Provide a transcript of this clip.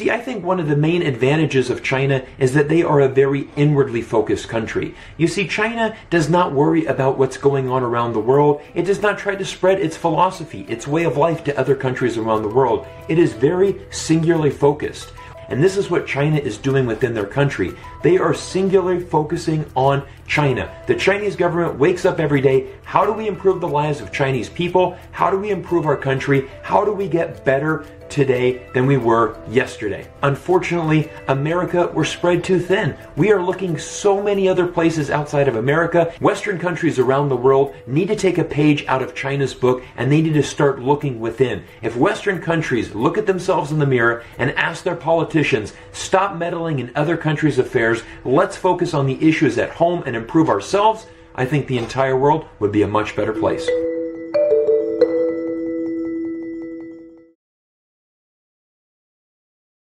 see, I think one of the main advantages of China is that they are a very inwardly focused country. You see, China does not worry about what's going on around the world. It does not try to spread its philosophy, its way of life to other countries around the world. It is very singularly focused. And this is what China is doing within their country. They are singularly focusing on China. The Chinese government wakes up every day. How do we improve the lives of Chinese people? How do we improve our country? How do we get better today than we were yesterday? Unfortunately, America, we're spread too thin. We are looking so many other places outside of America. Western countries around the world need to take a page out of China's book, and they need to start looking within. If Western countries look at themselves in the mirror and ask their politicians, stop meddling in other countries' affairs, let's focus on the issues at home and improve ourselves, I think the entire world would be a much better place.